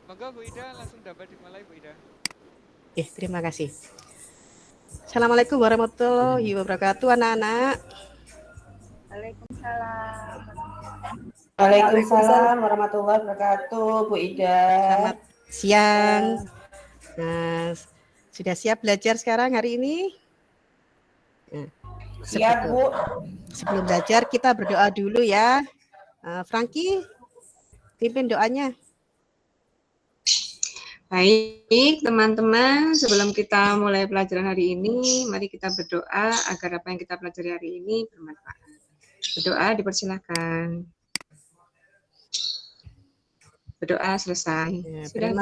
Monggo Bu Ida langsung dapat dimulai Bu Ida. Terima kasih. Assalamualaikum warahmatullahi wabarakatuh, anak-anak. Waalaikumsalam. Waalaikumsalam warahmatullahi wabarakatuh, Bu Ida. Selamat siang. Nah, sudah siap belajar sekarang hari ini? Nah, Siap, Bu. Sebelum belajar kita berdoa dulu ya. Frankie, pimpin doanya. Baik, teman-teman, sebelum kita mulai pelajaran hari ini, mari kita berdoa agar apa yang kita pelajari hari ini bermanfaat. Berdoa dipersilakan. Berdoa selesai. Ya, Sudah,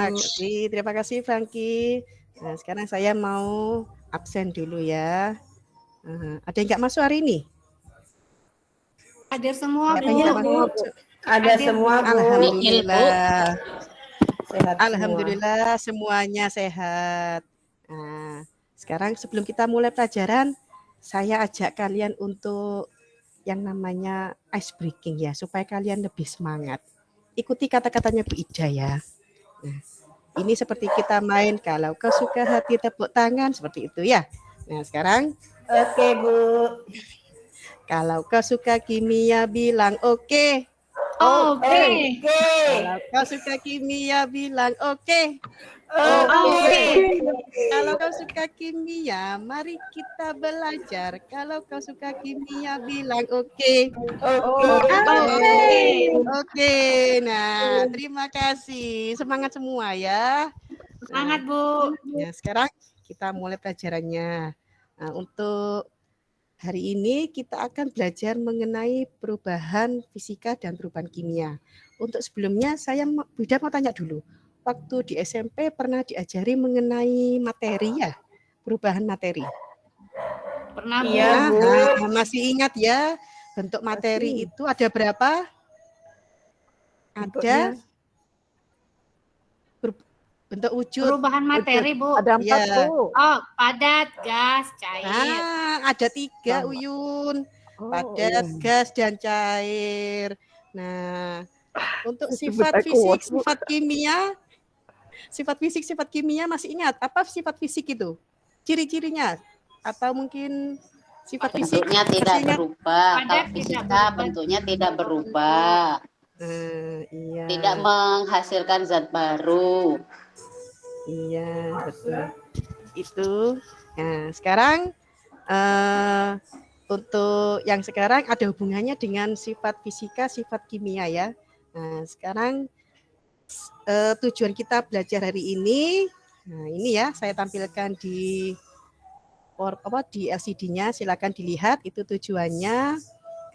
terima kasih Frankie. Nah, sekarang saya mau absen dulu ya. Ada yang nggak masuk hari ini? Ada semua, Bu. Ada semua, Bu. Alhamdulillah. Sehat Alhamdulillah semuanya sehat. Nah, sekarang sebelum kita mulai pelajaran, saya ajak kalian untuk yang namanya ice breaking ya, supaya kalian lebih semangat. Ikuti kata-katanya Bu Ida ya. Nah, ini seperti kita main kalau kau suka hati tepuk tangan, seperti itu ya. Nah, sekarang Oke, Bu. Kalau kau suka kimia bilang oke. Oke. Kalau kau suka kimia bilang oke. Oke. Kalau kau suka kimia, mari kita belajar. Kalau kau suka kimia bilang oke. Oke. Nah, terima kasih. Semangat semua ya. Semangat, Bu. Ya, sekarang kita mulai pelajarannya. Nah, untuk hari ini kita akan belajar mengenai perubahan fisika dan perubahan kimia. Untuk sebelumnya Bu Ida mau tanya dulu. Waktu di SMP pernah diajari mengenai materi ya? Perubahan materi. Pernah, Bu. Iya, Bu. Masih ingat ya? Bentuk materi itu ada berapa? Ada bentuk wujud. Perubahan materi, Bu. Ada 4, Ya. Bu. Oh, padat, gas, cair. Ada 3, Uyun. Padat, gas, dan cair. Nah, untuk sifat fisik, sifat kimia, sifat masih ingat? Apa sifat fisik itu? Ciri-cirinya? Atau mungkin sifat fisik? Bentuknya tidak berubah. Kalau fisika bentuknya tidak berubah. Iya. Tidak menghasilkan zat baru. Iya, betul. Itu. Nah, sekarang untuk yang sekarang ada hubungannya dengan sifat fisika, sifat kimia ya. Nah, sekarang tujuan kita belajar hari ini, nah ini ya saya tampilkan di LCD-nya, silakan dilihat itu tujuannya.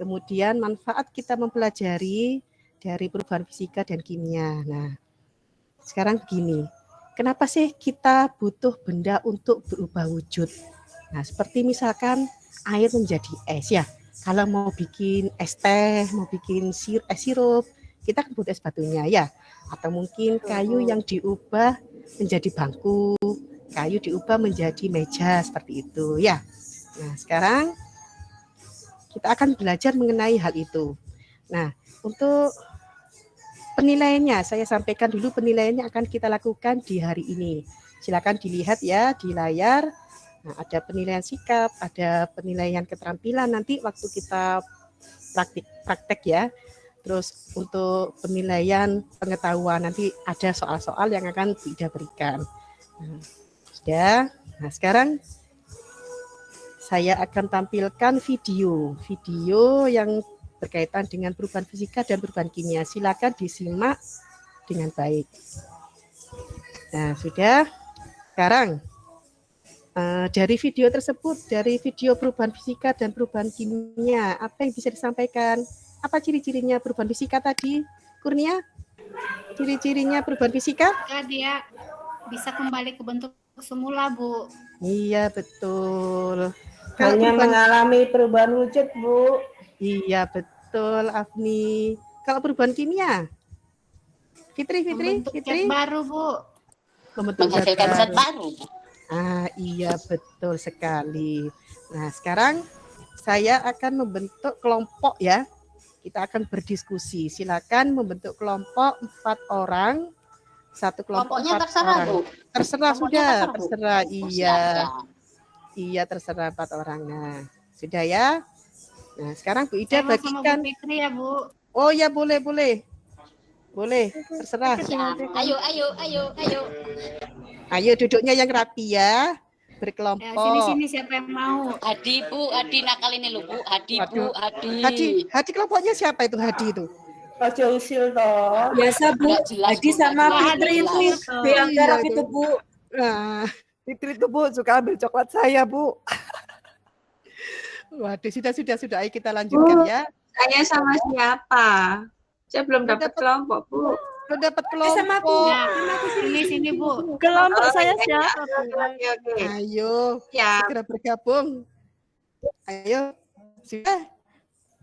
Kemudian manfaat kita mempelajari dari perubahan fisika dan kimia. Nah, sekarang begini. Kenapa sih kita butuh benda untuk berubah wujud? Nah, seperti misalkan air menjadi es ya. Kalau mau bikin es teh, mau bikin sirup, kita kan butuh es batunya ya. Atau mungkin kayu yang diubah menjadi bangku, kayu diubah menjadi meja, seperti itu ya. Nah, sekarang kita akan belajar mengenai hal itu. Nah, untuk penilaiannya, saya sampaikan dulu penilaiannya akan kita lakukan di hari ini. Silakan dilihat ya di layar. Nah, ada penilaian sikap, ada penilaian keterampilan nanti waktu kita praktek ya. Terus untuk penilaian pengetahuan nanti ada soal-soal yang akan Ida berikan. Nah, sudah. Nah, sekarang saya akan tampilkan video yang berkaitan dengan perubahan fisika dan perubahan kimia. Silakan disimak dengan baik. Nah, sudah. Sekarang dari video tersebut, dari video perubahan fisika dan perubahan kimia, apa yang bisa disampaikan? Apa ciri-cirinya perubahan fisika tadi, Kurnia? Ciri-cirinya perubahan fisika? Dia bisa kembali ke bentuk semula, Bu. Iya, betul. Hanya mengalami perubahan wujud, Bu. Iya, betul, Afni. Kalau perubahan kimia? Fitri. Zat baru, Bu. Menghasilkan zat baru. Iya, betul sekali. Nah, sekarang saya akan membentuk kelompok ya. Kita akan berdiskusi. Silakan membentuk kelompok 4 orang. Satu kelompok Kelompoknya 4 terserah, orang. Bu. Terserah Kelompoknya sudah, terserah, Bu. terserah. Oh, Iya. siap. Iya, terserah 4 orang. Nah, sudah ya. Nah, sekarang Bu Ida Saya mau sama bagikan. Bu Fikri ya, Bu. Oh ya, boleh, boleh. Boleh, terserah. Ya, ayo. Ayo duduknya yang rapi ya. Ya, Berkelompok. sini siapa yang mau? Hadi, Bu. Hadi nakal ini loh, Bu. Hadi, Bu. Waduh. Hadi. Hadi kelompoknya siapa itu Hadi itu? Ojo usil toh. Biasa Bu, Nggak jelas, Hadi Bu. sama Nggak Fitri jelas. itu yang Iya, garap itu. itu Bu. Nah, Fitri itu Bu suka ambil coklat saya Bu. waduh, sudah. Ayo kita lanjutkan ya. Saya sama siapa? Saya belum dapat Dapat. kelompok, Bu. Udah dapat Sama aku. kelompok. Nah, sini Bu. Kelompok saya Oke, siapa? oke. Ayo, Ya, segera bergabung. Ayo, sudah.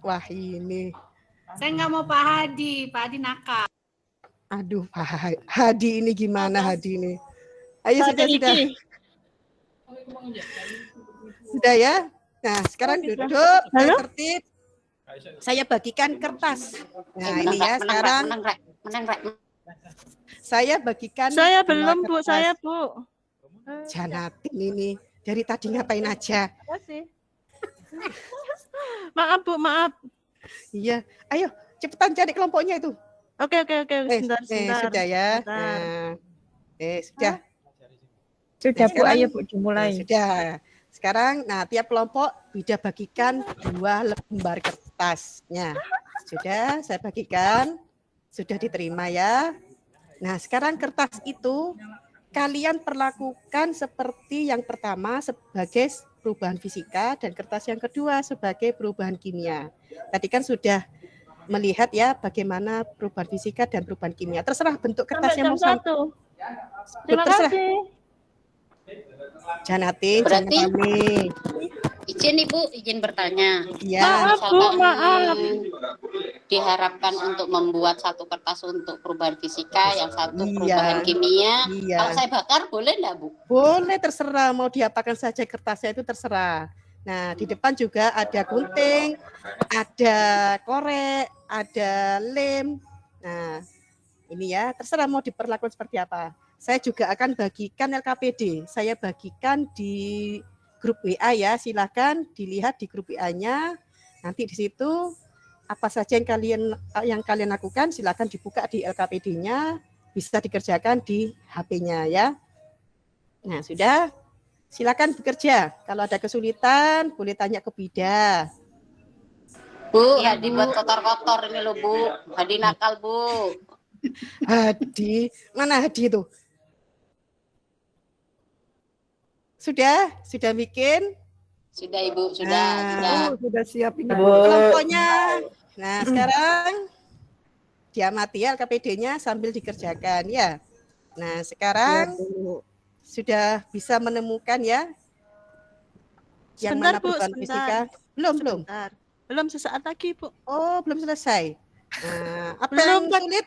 Wah ini, Saya nggak mau Pak Hadi nakal. aduh Pak Hadi ini gimana Hadi ini? Ayo sudah. Sudah ya. Nah sekarang duduk, tertib. Saya bagikan kertas. Nah ini ya sekarang Menang, Rek. saya bagikan. Saya dua belum Bu, kertas. saya Bu. Janatin ini dari tadi ngapain aja? Makasih. Maaf Bu, maaf. Iya, ayo cepetan cari kelompoknya itu. Oke, sebentar. Sudah ya. Sebentar. Nah, sudah. Sudah Bu, ayo, Bu dimulai. Sudah. Sekarang, nah tiap kelompok Bida bagikan 2 lembar kertasnya. Sudah, saya bagikan. Sudah diterima ya. Nah, sekarang kertas itu kalian perlakukan seperti yang pertama sebagai perubahan fisika dan kertas yang kedua sebagai perubahan kimia. Tadi kan sudah melihat ya bagaimana perubahan fisika dan perubahan kimia. Terserah bentuk kertasnya mau sama. Terima Terserah. kasih. Janatin, Berarti- jangan kami. Izin Ibu, izin bertanya. Ya, Maaf Bu, Misalkan maaf. diharapkan untuk membuat satu kertas untuk perubahan fisika, yang satu Iya. perubahan kimia. Iya. Kalau saya bakar boleh enggak, Bu? Boleh terserah mau diapakan saja kertasnya itu terserah. Nah, di depan juga ada gunting, ada korek, ada lem. Nah, ini ya, terserah mau diperlakukan seperti apa. Saya juga akan bagikan LKPD. Saya bagikan di grup WA ya. Silakan dilihat di grup WA-nya. Nanti di situ apa saja yang kalian lakukan silakan dibuka di LKPD-nya, bisa dikerjakan di HP-nya ya. Nah, sudah. Silakan bekerja. Kalau ada kesulitan boleh tanya ke Bida. Bu, Iya, Hadi Bu. buat kotor-kotor ini loh, Bu. Hadi nakal, Bu. Hadi, mana Hadi itu? Sudah bikin Sudah, Ibu, sudah, Nah. sudah. Sudah siap ini. Bu. kelompoknya. Nah, sekarang diamati ya LKPD-nya sambil dikerjakan ya. Nah, sekarang sudah bisa menemukan ya yang Sebentar, mana Bu, perubahan sebentar. fisika? Belum. Sebentar. Belum sesaat lagi Bu. Oh, belum selesai. Nah, apa Belum, yang Pak. sulit?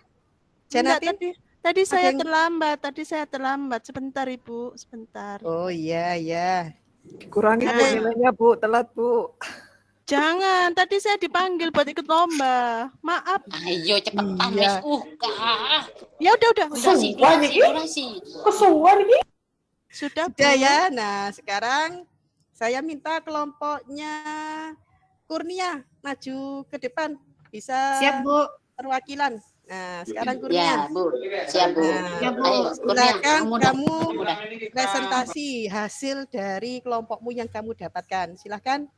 Enggak, Janatin? tadi saya yang- terlambat. Sebentar Ibu, sebentar. Oh iya. Kurangi Bu, nilainya Bu, telat Bu. Jangan, tadi saya dipanggil buat ikut lomba. Maaf. Ayo cepetan, Iya. wis. Kak. Ya udah. Durasi. Kesuar ini. Sudah Bu. Sudah ya. Nah, sekarang saya minta kelompoknya Kurnia maju ke depan. Bisa Siap, Bu. perwakilan. Nah, sekarang Ya, Kurnia. Bu. Siap, Bu. Nah, Ya, Bu. Ayo, Kurnia, silakan kamu udah. presentasi hasil dari kelompokmu yang kamu dapatkan. Silakan.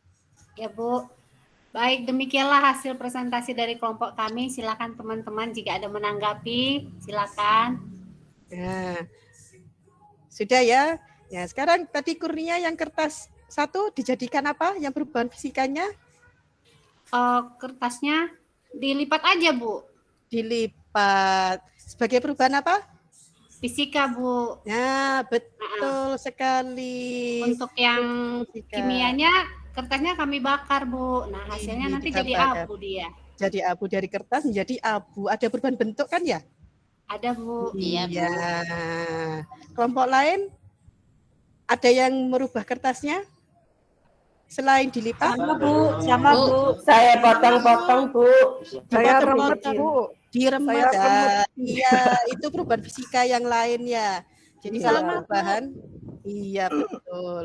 Ya, Bu. Baik, demikianlah hasil presentasi dari kelompok kami. Silakan teman-teman jika ada menanggapi, silakan. Nah, sudah ya. Ya, sekarang tadi Kurnia yang kertas 1 dijadikan apa? Yang perubahan fisikanya Kertasnya dilipat aja, Bu. dilipat. Sebagai perubahan apa? Fisika, Bu. Nah, betul sekali. Untuk yang Fisika. kimianya, kertasnya kami bakar, Bu. Nah, hasilnya Ini nanti kita jadi bakar. abu dia. Jadi abu dari kertas menjadi abu. Ada perubahan bentuk kan ya? Ada, Bu. Iya, Bu. Kelompok lain ada yang merubah kertasnya selain dilipat? Sama Bu, sama Bu. Bu. Saya potong-potong Bu. Saya Dipotong, robot dipotong. Bu. Diremaja. Iya, itu perubahan fisika yang lain ya. Jadi kalau Sama, Bu. perubahan, iya betul.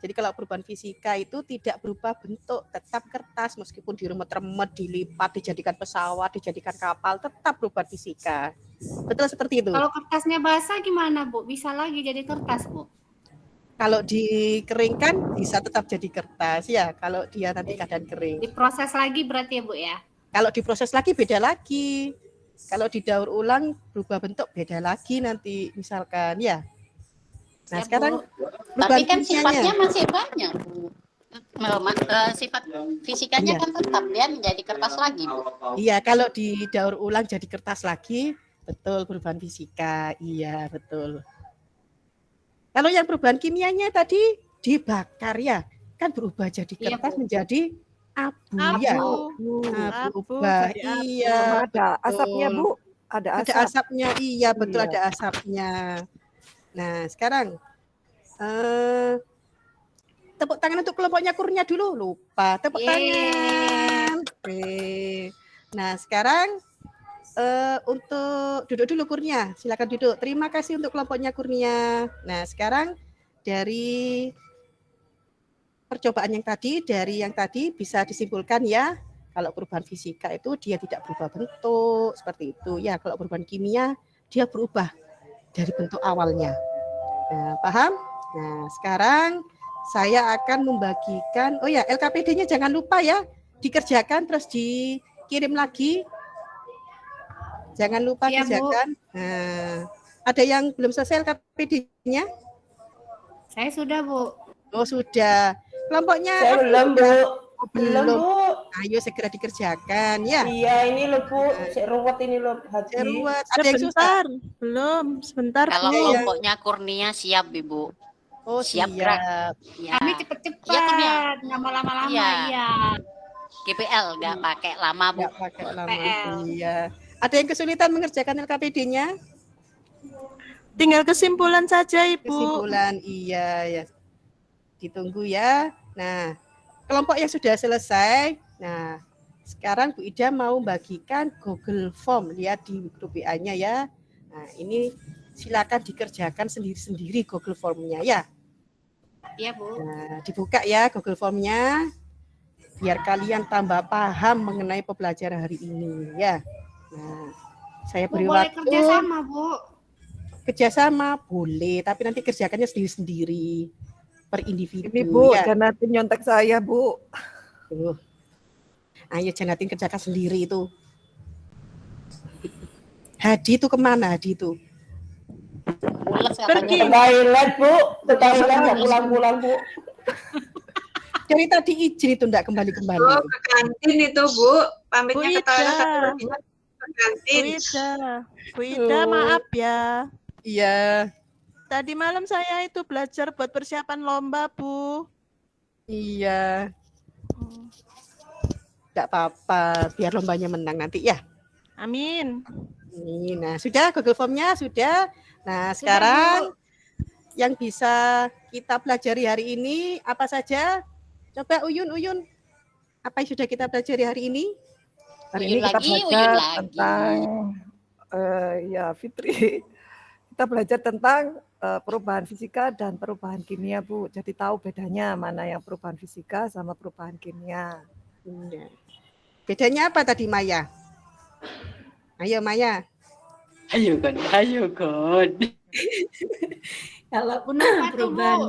Jadi kalau perubahan fisika itu tidak berubah bentuk, tetap kertas meskipun diremet-remet, dilipat, dijadikan pesawat, dijadikan kapal, tetap perubahan fisika. Betul seperti itu. Kalau kertasnya basah gimana, Bu? Bisa lagi jadi kertas, Bu? Kalau dikeringkan bisa tetap jadi kertas ya. Kalau dia nanti keadaan kering. Diproses lagi berarti ya, Bu ya? Kalau diproses lagi beda lagi. Kalau didaur ulang berubah bentuk beda lagi nanti misalkan ya. Nah Ya, sekarang Bu. Tapi kan kimianya. sifatnya masih banyak, Bu. Sifat fisikanya Iya. kan tetap dia menjadi kertas lagi, Bu. Iya, kalau didaur ulang jadi kertas lagi, betul perubahan fisika. Iya, betul. Kalau yang perubahan kimianya tadi dibakar ya, kan berubah jadi Iya, kertas Bu. menjadi abu ya. Abu. Nah, Abu berubah. jadi abu. Iya, Ada asapnya, betul. Bu. Ada Ada asap. asapnya, iya betul Iya. ada asapnya. Nah, sekarang tepuk tangan untuk kelompoknya Kurnia dulu, lupa. Tepuk Yeay. tangan. Oke. Nah, sekarang untuk duduk dulu Kurnia, silakan duduk. Terima kasih untuk kelompoknya Kurnia. Nah, sekarang dari percobaan yang tadi bisa disimpulkan ya, kalau perubahan fisika itu dia tidak berubah bentuk seperti itu. Ya, kalau perubahan kimia dia berubah dari bentuk awalnya. Nah, paham? Nah, sekarang saya akan membagikan, oh ya LKPD-nya jangan lupa ya, dikerjakan terus dikirim lagi. Jangan lupa Iya, Bu. kerjakan. Nah, ada yang belum selesai LKPD-nya? Saya sudah, Bu. Oh sudah. Kelompoknya Saya belum, Bu. Belum, belum. Bu. Ayo segera dikerjakan ya. Iya, ini loh, Bu. Saya ruwet ini loh, Haji. Ruwet. Ada yang susah? Sebentar. Belum. Sebentar, Kalau Bu. kelompoknya Kurnia siap, Ibu. Oh Siap, siap. gerak. Ya. Kami Iya, cepet-cepet, Kurnia. nggak mau lama-lama. Iya. Iya. GPL nggak pakai lama, Bu. Nggak pakai lama. PL. Iya. Ada yang kesulitan mengerjakan LKPD-nya? Tinggal kesimpulan saja, Ibu. Kesimpulan iya ya. Ditunggu ya. Nah, kelompok yang sudah selesai. Nah, sekarang Bu Ida mau bagikan Google Form. Lihat di grup WA-nya ya. Nah, ini silakan dikerjakan sendiri-sendiri Google Form-nya ya. Iya, Bu. Nah, dibuka ya Google Form-nya. Biar kalian tambah paham mengenai pembelajaran hari ini ya. Nah, saya Bu, beri boleh waktu. kerja sama, Bu. Kerjasama boleh, tapi nanti kerjakannya sendiri-sendiri per individu. Ini, Bu, ya. Janatin nyontek saya, Bu. Tuh. Ayo Janatin kerjakan sendiri itu. Hadi itu kemana Hadi itu? Mules Pergi. katanya. Ke toilet, Bu. Ke toilet, nggak pulang-pulang, Bu. Dari tadi izin itu enggak kembali-kembali. Oh, ke kantin itu, Bu. Pamitnya Bu ke toilet Ida. tapi perginya ke kantin. Bu Ida, Oh. maaf ya. Iya, Tadi malam saya itu belajar buat persiapan lomba, Bu. iya. Enggak apa-apa, biar lombanya menang nanti ya. Amin. Ini, nah sudah Google Form-nya sudah. Nah sekarang yang bisa kita pelajari hari ini apa saja? Coba Uyun, apa yang sudah kita pelajari hari ini? Hari Uyun ini kita lagi, belajar Uyun lagi. tentang ya Fitri. Kita belajar tentang perubahan fisika dan perubahan kimia, Bu. Jadi tahu bedanya mana yang perubahan fisika sama perubahan kimia. Iya. Bedanya apa tadi Maya? Ayo Maya. Ayo kan. Kalau Kenapa tuh, perubahan Bu?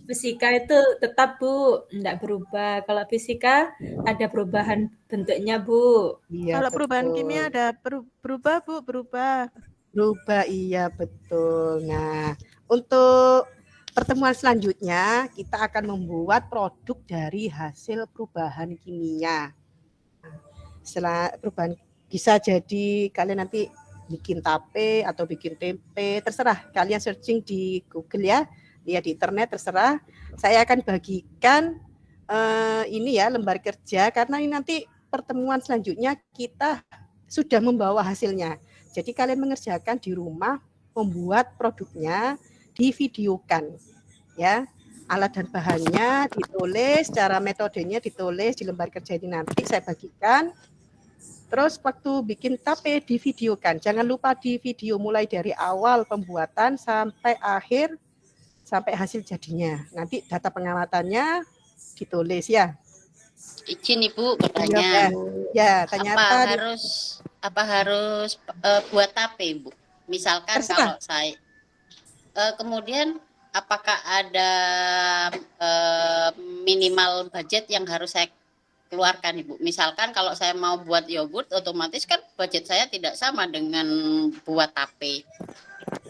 fisika itu tetap, Bu, enggak berubah. Kalau fisika ada perubahan bentuknya, Bu. Iya, Kalau perubahan betul. kimia ada berubah, Bu, berubah. Berubah, iya betul. Nah, untuk pertemuan selanjutnya kita akan membuat produk dari hasil perubahan kimia. Setelah perubahan bisa jadi kalian nanti bikin tape atau bikin tempe, terserah. Kalian searching di Google ya, lihat di internet terserah. Saya akan bagikan ini ya lembar kerja karena ini nanti pertemuan selanjutnya kita sudah membawa hasilnya. Jadi kalian mengerjakan di rumah, membuat produknya, divideokan, ya. Alat dan bahannya ditulis, cara metodenya ditulis di lembar kerja ini nanti saya bagikan. Terus waktu bikin tape divideokan. Jangan lupa di video mulai dari awal pembuatan sampai akhir sampai hasil jadinya. Nanti data pengamatannya ditulis ya. Izin Ibu bertanya. Ya, ya tanya apa apa? harus buat tape, Bu? Misalkan Terserah. kalau saya kemudian apakah ada minimal budget yang harus saya keluarkan, Ibu? Misalkan kalau saya mau buat yogurt, otomatis kan budget saya tidak sama dengan buat tape.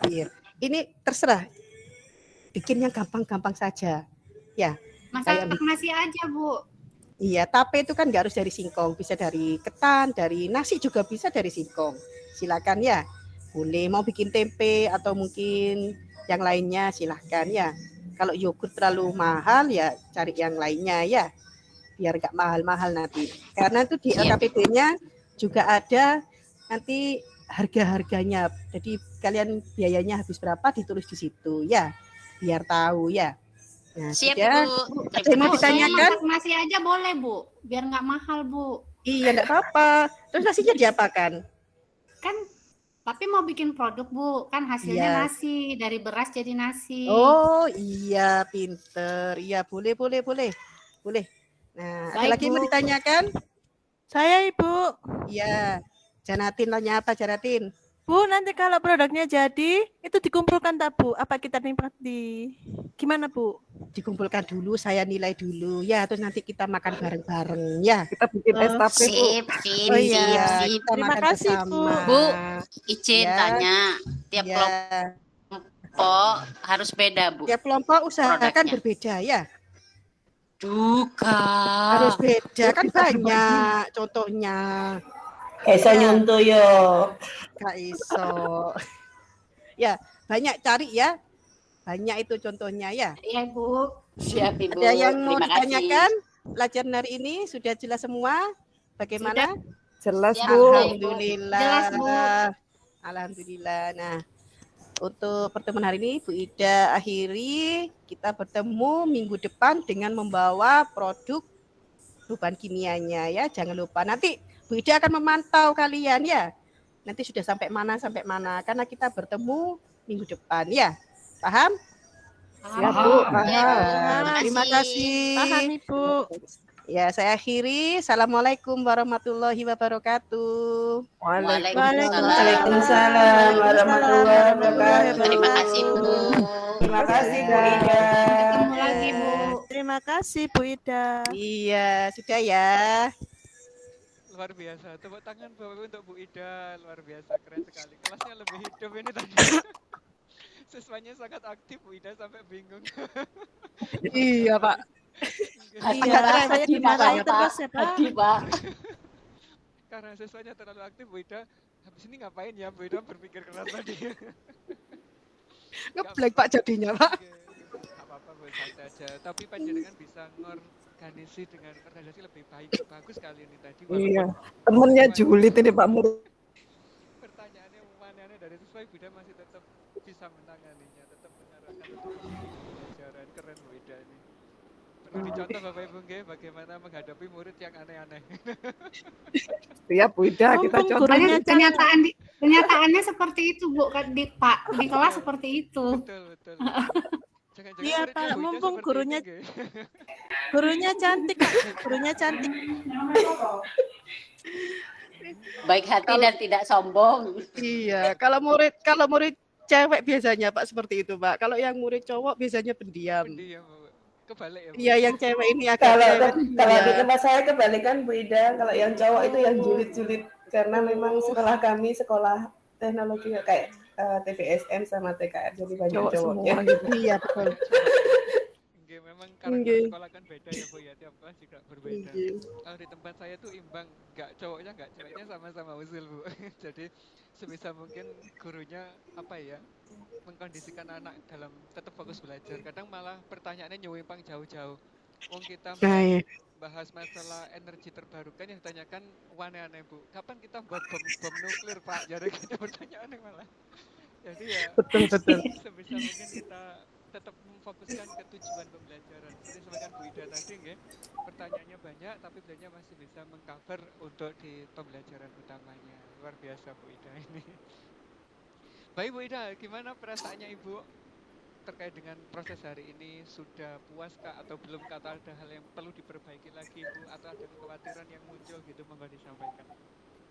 Iya. Ini terserah. Bikin yang gampang-gampang saja. Ya. Masak nasi aja, Bu. Iya, tape itu kan nggak harus dari singkong, bisa dari ketan, dari nasi juga bisa dari singkong. Silakan ya. Boleh mau bikin tempe atau mungkin yang lainnya silahkan ya. Kalau yogurt terlalu mahal ya cari yang lainnya ya. Biar nggak mahal-mahal nanti. Karena itu di LKPD-nya juga ada nanti harga-harganya. Jadi kalian biayanya habis berapa ditulis di situ ya. Biar tahu ya. Nah, siap sudah. Ibu. Ada yang mau ditanyakan? Masak nasi aja boleh, Bu. Biar nggak mahal, Bu. Iya, enggak apa-apa. Terus nasinya diapakan? Kan tapi mau bikin produk, Bu. Kan hasilnya Iya. nasi, dari beras jadi nasi. Oh, iya, pinter. Iya, boleh. Boleh. Nah, ada Baik, lagi yang mau Bu. ditanyakan? Saya Ibu. Iya. Janatin tanya apa, Janatin? Bu, nanti kalau produknya jadi, itu dikumpulkan tak Bu? Apa kita nikmati? Gimana Bu? Dikumpulkan dulu, saya nilai dulu. Ya, terus nanti kita makan bareng-bareng ya. Kita bikin es tape, Bu. Sip. Oh iya, Sip. kita Terima makan kasih, bersama. Bu. Bu, izin Ya. tanya. Tiap Ya, kelompok harus beda, Bu. tiap kelompok usahakan Produknya. berbeda ya. Juga. Harus beda, kan banyak contohnya. Iso nyuntuh yo. Kak Iso. Ya, banyak cari ya. Banyak itu contohnya ya. Iya, Bu. Siap, Ibu. Ada yang mau Terima kasih. ditanyakan? Pelajaran hari ini sudah jelas semua? Bagaimana? Jelas, Siap, Bu. Alhamdulillah. Jelas, Bu. Alhamdulillah. Nah, untuk pertemuan hari ini Bu Ida akhiri. Kita bertemu minggu depan dengan membawa produk perubahan kimianya ya. Jangan lupa nanti Bu Ida akan memantau kalian ya. Nanti sudah sampai mana karena kita bertemu minggu depan ya. Paham? Ya, Bu. Ya, Paham. Bu. Terima kasih. Paham Ibu. Ya, saya akhiri. Assalamualaikum warahmatullahi wabarakatuh. Waalaikumsalam warahmatullahi wabarakatuh. Terima kasih, Bu. Terima kasih Bu Ida. Ketemu lagi, Bu. Terima kasih Bu Ida. Iya, sudah ya. Luar biasa. Tepuk tangan Bapak Ibu untuk Bu Ida. Luar biasa, keren sekali. Kelasnya lebih hidup ini tadi. Siswanya sangat aktif Bu Ida sampai bingung. Iya, Pak. Iya, saya dimarahin terus ya Pak. Karena siswanya terlalu aktif Bu Ida, habis ini ngapain ya Bu Ida berpikir keras tadi. Ngeblank Pak jadinya, Pak. Nggak apa-apa Bu, santai aja. Tapi panjenengan bisa ngorganisasi dengan organisasi lebih baik. Bagus sekali ini tadi. Iya. Temennya julid ini Pak Mur. Pertanyaannya aneh-aneh dari siswa Bu Ida masih tetap bisa menanganinya, tetap mengarahkan untuk pembelajaran. Keren Bu Ida ini. Perlu dicontoh Bapak Ibu nggih, bagaimana menghadapi murid yang aneh-aneh. Ya Bu Ida, kita Mumpung contoh. gurunya Kenyataannya seperti itu, Bu. Di kelas seperti itu. Betul. Jangan-jangan Iya muridnya Pak, Bu Ida mumpung seperti gurunya ini, nggih. gurunya cantik, Pak. Gurunya cantik. Baik hati dan tidak sombong. Iya, kalau murid cewek biasanya Pak seperti itu, Pak. Kalau yang murid cowok biasanya pendiam. Pendiam, Bu. Kebalik ya Bu. Iya, yang cewek ini agak Kalau cewek. kalau Iya. di tempat saya kebalikan Bu Ida, kalau yang cowok itu yang julid-julid karena memang sekolah kami sekolah teknologi kayak TVSM sama TKR jadi banyak Cowok cowoknya. semua gitu. Iya, betul. Nggih, memang Nggih. karakter sekolah kan beda ya Bu ya, tiap kelas juga berbeda. Nggih. Kalau di tempat saya tuh imbang, nggak cowoknya nggak ceweknya sama-sama usil Bu. Jadi sebisa mungkin gurunya apa ya, mengkondisikan anak dalam tetap fokus belajar. Kadang malah pertanyaannya nyimpang jauh-jauh. Wong kita Nah, iya. bahas masalah energi terbarukan yang ditanyakan aneh-aneh Bu. Kapan kita buat bom nuklir Pak? Jadi kita pertanyaannya malah. Jadi ya Betul. sebisa mungkin kita tetap memfokuskan ke tujuan pembelajaran. Seperti disampaikan Bu Ida tadi, nggih, pertanyaannya banyak, tapi beliaunya masih bisa mengcover untuk di pembelajaran utamanya. Luar biasa Bu Ida ini. Baik Bu Ida, gimana perasaannya Ibu terkait dengan proses hari ini? Sudah puaskah atau belum, kata ada hal yang perlu diperbaiki lagi Bu, atau ada kekhawatiran yang muncul gitu, monggo disampaikan.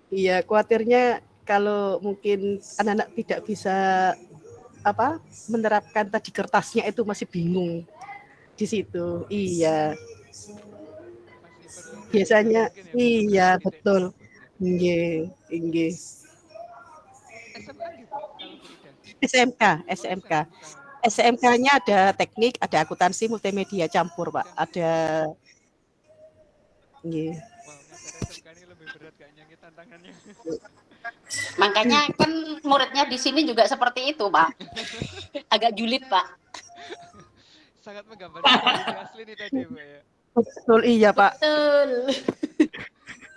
Iya, khawatirnya kalau mungkin anak-anak tidak bisa menerapkan tadi kertasnya itu masih bingung di situ. Iya. Masih perlu Biasanya mungkin ya, iya beberapa titik betul. gitu. Nggih, nggih. SMA nggih Bu, kalau Bu Ida? SMK, Oh, SMK. SMK. SMK-nya ada teknik, ada akuntansi multimedia campur, Pak. Ada nggih. Wow, ngajar SMK ini lebih berat kayaknya tantangannya. Makanya kan muridnya di sini juga seperti itu, Pak. Agak julid, Pak. Sangat menggambarkan kondisi asli nih tadi, Bu ya. Betul, iya, Pak. Betul.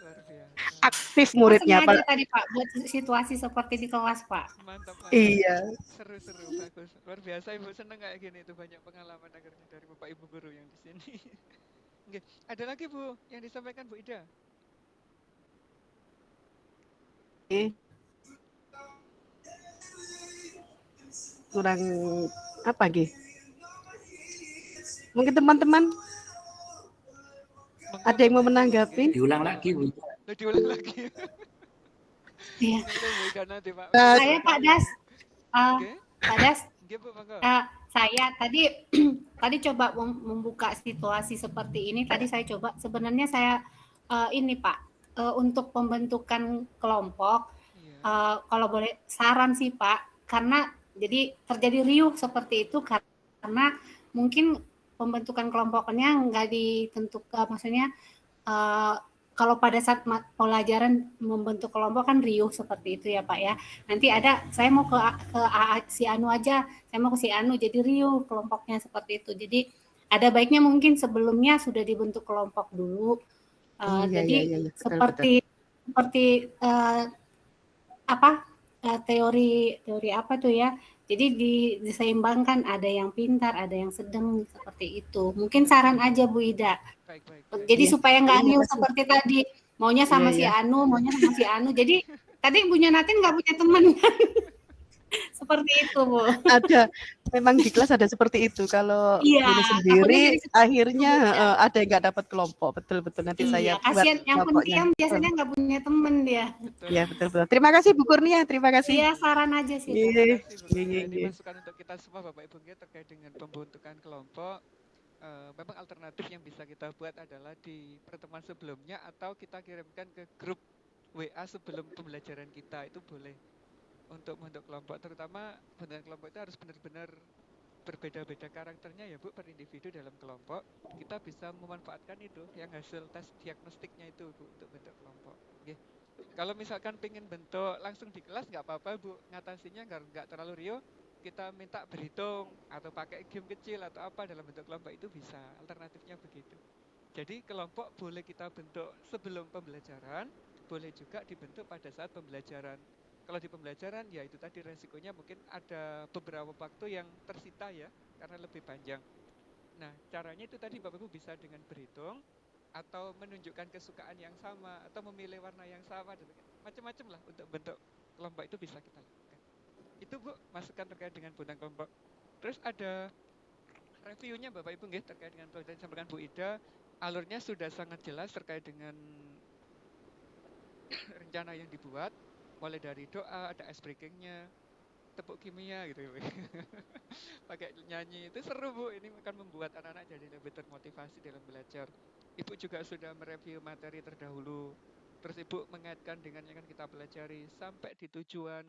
Luar biasa. Aktif muridnya, Sengaja Pak. tadi Pak buat situasi seperti di kelas, Pak. Mantap, mantap. Iya. Seru-seru, bagus. Luar biasa Ibu, seneng kayak gini tuh, banyak pengalaman akhirnya dari Bapak Ibu guru yang di sini. Oke, ada lagi Bu yang disampaikan Bu Ida? Kurang apa nggih? Mungkin teman-teman ada yang mau menanggapi? Diulang lagi, Bu. Diulang lagi. Iya. Bu Ida nanti, Pak. Saya Pak Das. Pak Das. Saya tadi coba membuka situasi seperti ini. Tadi saya coba, sebenarnya saya ini Pak, untuk pembentukan kelompok, kalau boleh saran sih Pak, karena jadi terjadi riuh seperti itu karena mungkin pembentukan kelompoknya nggak ditentukan, maksudnya kalau pada saat pelajaran membentuk kelompok kan riuh seperti itu ya Pak ya. Nanti ada, saya mau ke si Anu aja, saya mau ke si Anu, jadi riuh kelompoknya seperti itu. Jadi ada baiknya mungkin sebelumnya sudah dibentuk kelompok dulu. Jadi betul, seperti teori apa tuh ya. Jadi diseimbangkan, ada yang pintar, ada yang sedang, seperti itu. Mungkin saran aja Bu Ida. Baik. Jadi supaya nggak riuh seperti tadi, maunya sama si Anu, maunya sama si Anu. Jadi tadi Ibunya Natin nggak punya teman. Seperti itu Bu. Ada, memang di kelas ada seperti itu. Kalau diri sendiri, akhirnya ada yang nggak dapat kelompok. Betul-betul nanti saya buat kasihan yang kelompoknya. pendiam biasanya nggak punya teman dia. Iya betul-betul. Terima kasih Bu Kurnia, terima kasih. Iya, saran aja sih. Ini masukan untuk kita semua Bapak Ibu terkait dengan pembentukan kelompok. Memang alternatif yang bisa kita buat adalah di pertemuan sebelumnya atau kita kirimkan ke grup WA sebelum pembelajaran kita, itu boleh. Untuk membentuk kelompok, terutama bentukan kelompok itu harus benar-benar berbeda-beda karakternya ya Bu, per individu dalam kelompok. Kita bisa memanfaatkan itu yang hasil tes diagnostiknya itu Bu, untuk bentuk kelompok. Oke. Kalau misalkan pengen bentuk langsung di kelas nggak apa-apa Bu, ngatasinya nggak terlalu riuh, kita minta berhitung atau pakai game kecil atau apa dalam bentuk kelompok, itu bisa, alternatifnya begitu. Jadi kelompok boleh kita bentuk sebelum pembelajaran, boleh juga dibentuk pada saat pembelajaran. Kalau di pembelajaran ya itu tadi resikonya mungkin ada beberapa waktu yang tersita ya, karena lebih panjang. Nah caranya itu tadi Bapak Ibu bisa dengan berhitung, atau menunjukkan kesukaan yang sama, atau memilih warna yang sama, macam-macam lah untuk bentuk kelompok itu bisa kita lakukan. Itu Bu, masukan terkait dengan bentuk kelompok. Terus ada reviewnya Bapak Ibu nggih terkait dengan pelajaran yang disampaikan Bu Ida. Alurnya sudah sangat jelas terkait dengan rencana yang dibuat, mulai dari doa, ada ice breaking-nya, tepuk kimia gitu ya. Pakai nyanyi, itu seru Bu, ini akan membuat anak-anak jadi lebih termotivasi dalam belajar. Ibu juga sudah mereview materi terdahulu, terus Ibu mengaitkan dengan yang akan kita pelajari sampai di tujuan,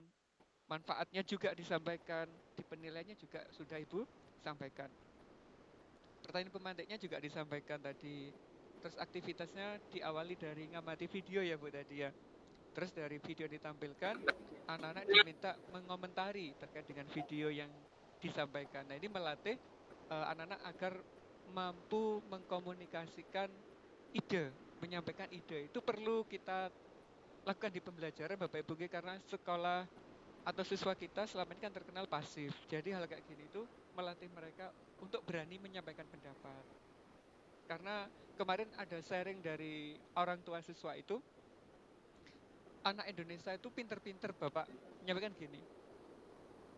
manfaatnya juga disampaikan, di penilaiannya juga sudah Ibu sampaikan. Pertanyaan pemantiknya juga disampaikan tadi. Terus aktivitasnya diawali dari ngamati video ya Bu tadi ya. Terus dari video ditampilkan, anak-anak diminta mengomentari terkait dengan video yang disampaikan. Nah ini melatih anak-anak agar mampu mengkomunikasikan ide, menyampaikan ide. Itu perlu kita lakukan di pembelajaran Bapak Ibu, karena sekolah atau siswa kita selama ini kan terkenal pasif. Jadi hal kayak gini itu melatih mereka untuk berani menyampaikan pendapat. Karena kemarin ada sharing dari orang tua siswa itu, anak Indonesia itu pinter-pinter Bapak menyampaikan gini,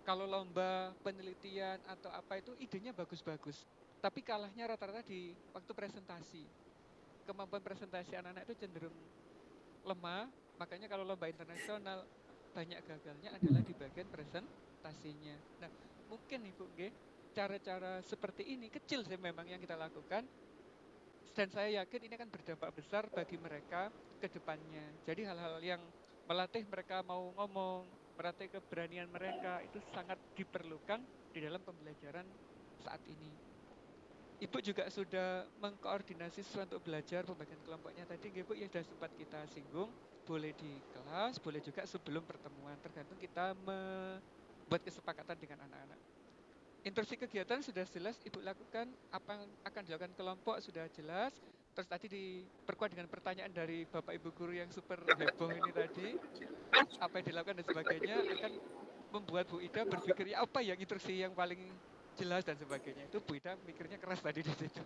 kalau lomba penelitian atau apa itu idenya bagus-bagus, tapi kalahnya rata-rata di waktu presentasi. Kemampuan presentasi anak-anak itu cenderung lemah, makanya kalau lomba internasional banyak gagalnya adalah di bagian presentasinya. Nah, mungkin Ibu G, cara-cara seperti ini kecil sih memang yang kita lakukan, dan saya yakin ini akan berdampak besar bagi mereka ke depannya. Jadi hal-hal yang melatih mereka mau ngomong, melatih keberanian mereka itu sangat diperlukan di dalam pembelajaran saat ini. Ibu juga sudah mengkoordinasi siswa untuk belajar pembagian kelompoknya tadi, Ibu, ya sudah sempat kita singgung, boleh di kelas, boleh juga sebelum pertemuan, tergantung kita membuat kesepakatan dengan anak-anak. Instruksi kegiatan sudah jelas Ibu lakukan, apa yang akan dilakukan kelompok sudah jelas. Terus tadi diperkuat dengan pertanyaan dari Bapak Ibu guru yang super heboh ini tadi, apa yang dilakukan dan sebagainya akan membuat Bu Ida berpikir apa yang instruksi yang paling jelas dan sebagainya. Itu Bu Ida mikirnya keras tadi di situ.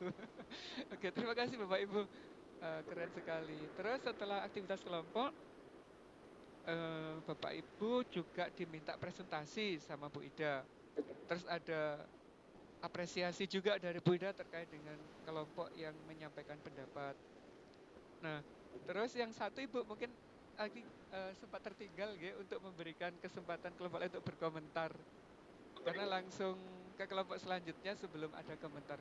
Oke, terima kasih Bapak Ibu, keren sekali. Terus setelah aktivitas kelompok, Bapak Ibu juga diminta presentasi sama Bu Ida. Terus ada apresiasi juga dari Bu Ida terkait dengan kelompok yang menyampaikan pendapat. Nah, terus yang satu Ibu mungkin lagi sempat tertinggal ya, untuk memberikan kesempatan kelompok lain untuk berkomentar. Karena langsung ke kelompok selanjutnya sebelum ada komentar.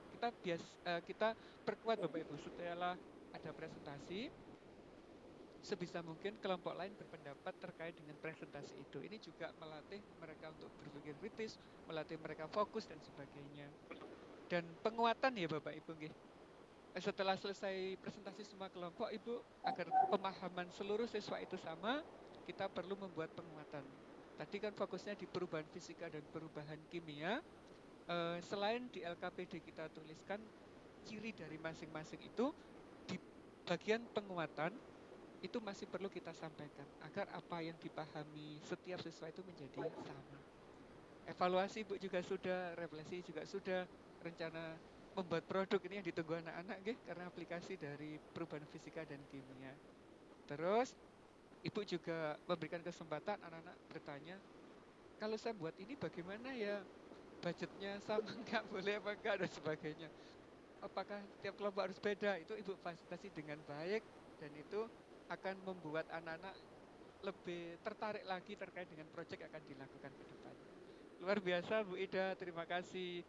Kita perkuat Bapak Ibu, setelah ada presentasi, sebisa mungkin kelompok lain berpendapat terkait dengan presentasi itu. Ini juga melatih mereka untuk berpikir kritis, melatih mereka fokus dan sebagainya. Dan penguatan ya Bapak Ibu nggih. Setelah selesai presentasi semua kelompok, Ibu, agar pemahaman seluruh siswa itu sama, kita perlu membuat penguatan. Tadi kan fokusnya di perubahan fisika dan perubahan kimia. Selain di LKPD kita tuliskan ciri dari masing-masing itu, di bagian penguatan itu masih perlu kita sampaikan agar apa yang dipahami setiap siswa itu menjadi sama. Evaluasi Ibu juga sudah, refleksi juga sudah, rencana membuat produk ini yang ditunggu anak-anak karena aplikasi dari perubahan fisika dan kimia. Terus Ibu juga memberikan kesempatan anak-anak bertanya, kalau saya buat ini bagaimana ya, budgetnya sama nggak, boleh apa enggak dan sebagainya. Apakah tiap kelompok harus beda? Itu Ibu fasilitasi dengan baik, dan itu akan membuat anak-anak lebih tertarik lagi terkait dengan proyek yang akan dilakukan ke depan. Luar biasa Bu Ida, terima kasih.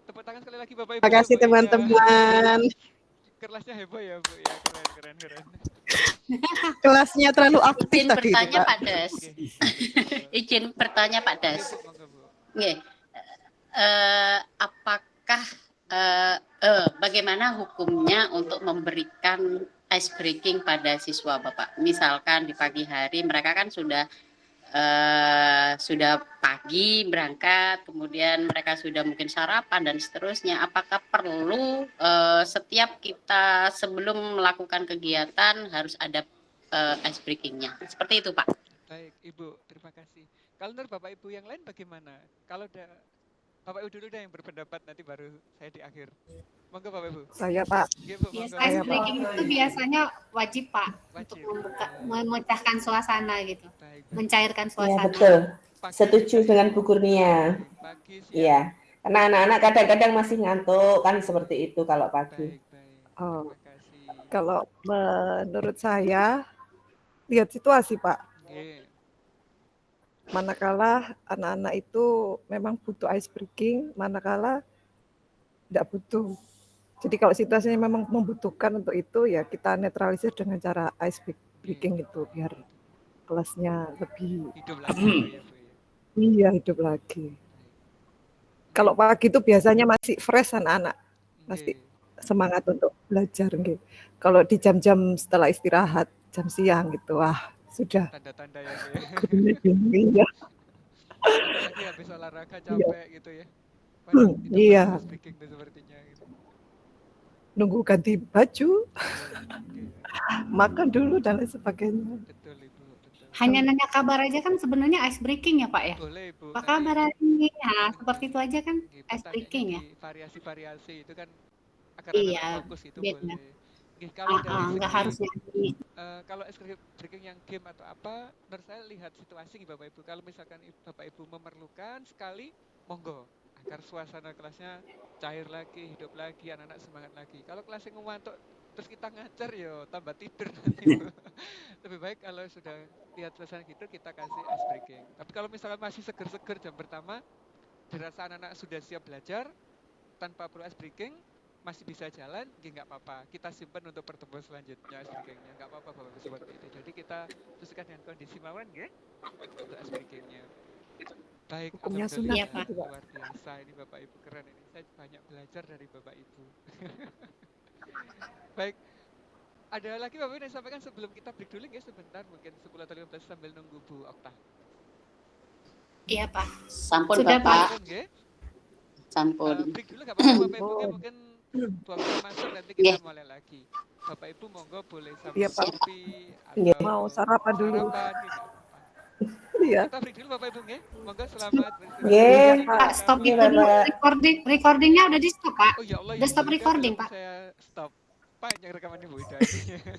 Tepuk tangan sekali lagi Bapak Ibu. Terima kasih teman-teman. Kelasnya heboh ya Bu, ya keren. Kelasnya terlalu aktif Izin tadi. bertanya Pak. Pak Das. Izin bertanya Pak Das. Nggih. Apakah bagaimana hukumnya untuk memberikan ice breaking pada siswa Bapak? Misalkan di pagi hari mereka kan sudah pagi berangkat, kemudian mereka sudah mungkin sarapan dan seterusnya. Apakah perlu setiap kita sebelum melakukan kegiatan harus ada ice breaking-nya? Seperti itu Pak. Baik Ibu, terima kasih. Kalau menurut Bapak Ibu yang lain bagaimana? Kalau Bapak Ibu dulu yang berpendapat, nanti baru saya di akhir. Monggo Bapak Ibu. Saya Pak. Ice breaking itu biasanya wajib Pak, untuk memecahkan suasana gitu, mencairkan suasana. Ya betul, setuju dengan Bu Kurnia. Iya, karena anak-anak kadang-kadang masih ngantuk kan, seperti itu kalau pagi. Oh, kalau menurut saya lihat situasi Pak. Manakala anak-anak itu memang butuh ice breaking, manakala tidak butuh. Jadi kalau situasinya memang membutuhkan untuk itu, ya kita netralisir dengan cara ice breaking itu, biar kelasnya lebih hidup lagi. Iya, hidup lagi. Kalau pagi itu biasanya masih fresh anak-anak, masih semangat untuk belajar. Kalau di jam-jam setelah istirahat, jam siang gitu, wah sudah. Tanda-tanda ya. Iya. Lagi habis olahraga capek gitu ya. Iya. Sepertinya gitu. Nunggu ganti baju, makan dulu dan lain sebagainya. Betul Ibu, betul. hanya nanya kabar aja kan sebenarnya ice breaking ya Pak ya? Boleh Bu. Apa kabar hari ini? Nah, seperti itu aja kan ice breaking ya? Variasi-variasi itu kan agar Iya, anak fokus itu beda. boleh. Nggih, kalau dari Nggak segi harus nyanyi. kalau ice breaking yang game atau apa, menurut saya lihat situasi nih Bapak Ibu. Kalau misalkan Bapak Ibu memerlukan sekali, monggo agar suasana kelasnya cair lagi, hidup lagi, anak-anak semangat lagi. Kalau kelasnya ngantuk terus kita ngajar ya tambah tidur nanti. Lebih baik kalau sudah lihat suasana gitu kita kasih ice breaking. Tapi kalau misalnya masih seger-seger jam pertama, dirasa anak-anak sudah siap belajar tanpa perlu ice breaking, masih bisa jalan, nggak apa-apa. Kita simpan untuk pertemuan selanjutnya ice breakingnya, nggak apa-apa Bapak Ibu seperti itu. Jadi kita sesuaikan dengan kondisi mawon, nggih, untuk ice breakingnya. Baik, Hukumnya alhamdulillah, sunat juga. luar biasa ini Bapak Ibu, keren ini. Saya banyak belajar dari Bapak Ibu. Baik, ada lagi Bapak Ibu yang sampaikan sebelum kita break dulu ya sebentar, mungkin 10 atau 15 sambil nunggu Bu Okta. Iya Pak. Sampun Sudah, Bapak. Nggih. Sampun. Break dulu nggak apa-apa Bapak Ibu, mungkin 2 menit masuk nanti kita mulai lagi. Bapak Ibu monggo boleh sambil Iya, Pak. kopi Iya. atau Mau sarapan dulu. sarapan, nggih, nggak apa-apa. Iya. Kita break dulu Bapak Ibu nggih. Monggo selamat beristirahat. Nggih. Pak, stop Nggih, itu dulu. Bapak. Recordingnya udah di stop Pak. Oh ya Allah, Udah stop boleh, recording berarti Pak. saya stop. Panjang rekamannya Bu Ida.